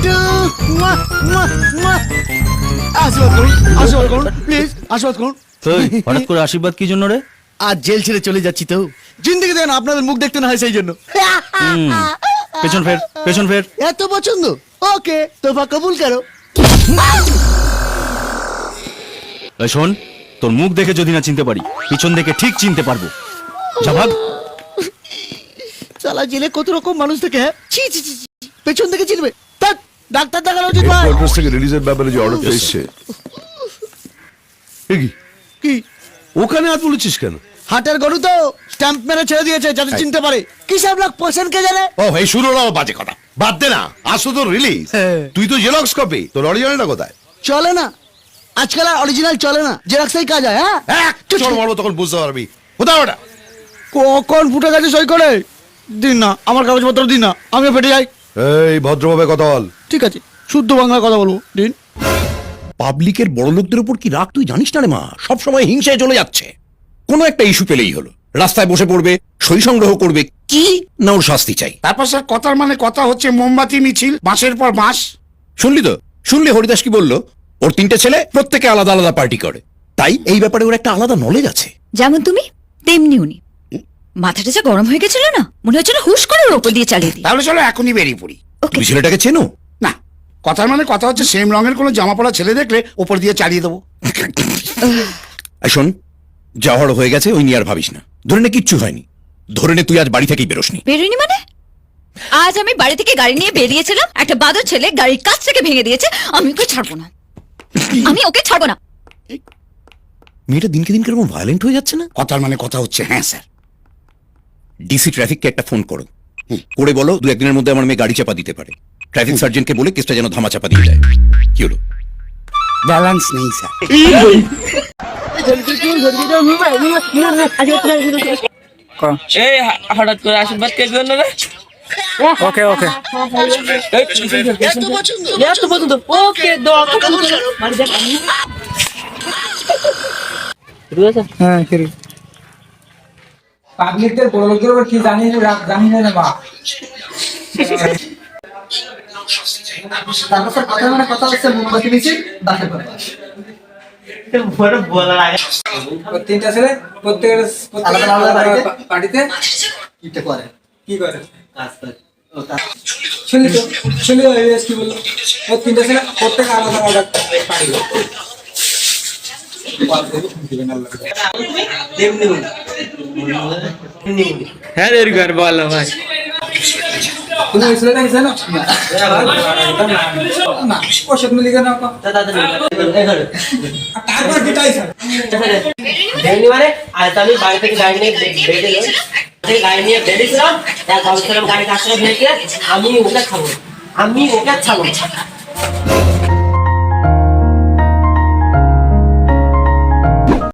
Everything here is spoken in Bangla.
জেঠু আশীর্বাদ করুন, আশীর্বাদ করুন, প্লিজ আশীর্বাদ করুন। হঠাৎ করে আশীর্বাদ কি জন্য রে? আজ জেল ছেড়ে চলে যাচ্ছি তো, জিন্দিগি দেন আপনাদের মুখ দেখতে না হয় সেই জন্য। পেছন ফের, পেছন ফের। এত পছন্দ, ওকে তোফা কবুল করো। এই শোন, তোর মুখ দেখে যদি না চিনতে পারি, পিছন দেখে ঠিক চিনতে পারবো। যা ভাগ। সালা জেলে কত রকম মানুষ থাকে, হ্যাঁ? ছি ছি ছি ছি, পেছন থেকে চিনবে? ধ্যাৎ, ডাক্তার দেখানো উচিত ভাই। হেডকোয়ার্টার থেকে রিলিজের ব্যাপারে যে অর্ডার এসেছে, এ কি কি ওখানে হাত তুলেছিস কেন? হাটের গরু তো স্ট্যাম্প মেরে ছেড়ে দিয়েছে যাতে চিনতে পারে। কি সব লোক পোষণ কে জানে? ও ভাই শুরু হলো বাজে কথা, বাদ দে না। আসো তো রিলিজ, হ্যাঁ। তুই তো জেরক্স কপি, তোর অরিজিনালটা কোথায়? চলে না আজকাল, আর অরিজিনাল চলে না, জেরক্সই কাজ হয়। হ্যাঁ, চল মারবো তখন বুঝতে পারবি। কোথায় ওটা? কখন ফুটে গেছে সই করে দিন না, আমার কাগজপত্র দিন না, আমিও ফেটে যাই। এই ভদ্রভাবে কথা বল। ঠিক আছে, শুদ্ধ বাংলা কথা বলবো, দিন। পাবলিকের বড় লোকদের উপর কি রাগ তুই জানিস না রে মা? সব সময় হিংসায় চলে যাচ্ছে। কোনো একটা ইস্যু পেলেই হলো, রাস্তায় বসে পড়বে, সই সংগ্রহ করবে, কি না ওর শাস্তি চাই। তারপর স্যার কথার মানে কথা হচ্ছে মোমবাতি মিছিল, মাসের পর মাস। শুনলি তো, শুনলি হরিদাস কি বললো? ওর 3টে ছেলে, প্রত্যেকে আলাদা আলাদা পার্টি করে, তাই এই ব্যাপারে ওর একটা আলাদা নলেজ আছে। যেমন তুমি তেমনি উনি। মাথাটা যা গরম হয়ে গেছিল না, মনে হচ্ছিল হুশ করে ওর উপর দিয়ে চালিয়ে দিই। তাহলে চলো এখনই বেরিয়ে পড়ি। ওকে। তুমি ছেলেটাকে চেনো? না, কথার মানে কথা হচ্ছে সেম রঙের কোনো জামা পরা ছেলে দেখলে ওপর দিয়ে চালিয়ে দেবো। এই শোন, যা হওয়ার হয়ে গেছে, ওই নিয়ে আর ভাবিস না। ধরে নে কিচ্ছু হয়নি, ধরে নে তুই আজ বাড়ি থেকেই বেরোসনি। বেরোয়নি মানে? আজ আমি বাড়ি থেকে গাড়ি নিয়ে বেরিয়েছিলাম, একটা বাদর ছেলে গাড়ির কাছ থেকে ভেঙে দিয়েছে। আমি ওকে ছাড়বো না, আমি ওকে ছাড়বো না। মেয়েটা দিনকে দিন কেমন ভায়োলেন্ট হয়ে যাচ্ছে না? কথার মানে কথা হচ্ছে, হ্যাঁ স্যার। ডিসি ট্রাফিককে একটা ফোন করো, করে বলো 2-1 দিনের মধ্যে আমার মেয়ে গাড়ি চাপা দিতে পারে। ট্রাফিক সার্জেন্টকে বলে কেসটা যেন ধামা চাপা দিয়ে দেয়। কি হলো? ব্যালেন্স নেই স্যার। এই হঠাৎ করে আশীর্বাদ কে জন্য রে? ওকে ওকে এত পছন্দ ওকে দোয়া মানে দেখ হ্যাঁ ঠিক। পাবলিকদের বড় লোকদের উপর কি জানি না মা। তারপর কথা মানে কথা হচ্ছে মোমবাতি মিছিল, বাসে করে বলার আগে 3টা ছেলে প্রত্যেকের আলাদা আলাদা পার্টিতে কিটা করে, কি করে কাজ করে। শুনলি তো, শুনলি তো কি বললো? 3টা ছেলে প্রত্যেকে আলাদা আলাদা পার্টি। হ্যাঁ রে ঘর বলো ভাই। তুমি ওই ছেলেটাকে জানো না? ওষুধ মিলি কেন? তারপর দুটাই স্যার দেবনি মানে আজ আমি বাড়ি থেকে গাড়ি নিয়ে বেরিয়ে গাড়ি নিয়ে বেরিয়েছিলাম, ভাবছিলাম গাড়ি কাছ থেকে ভেঙে আমি ওকে ছাড়বো।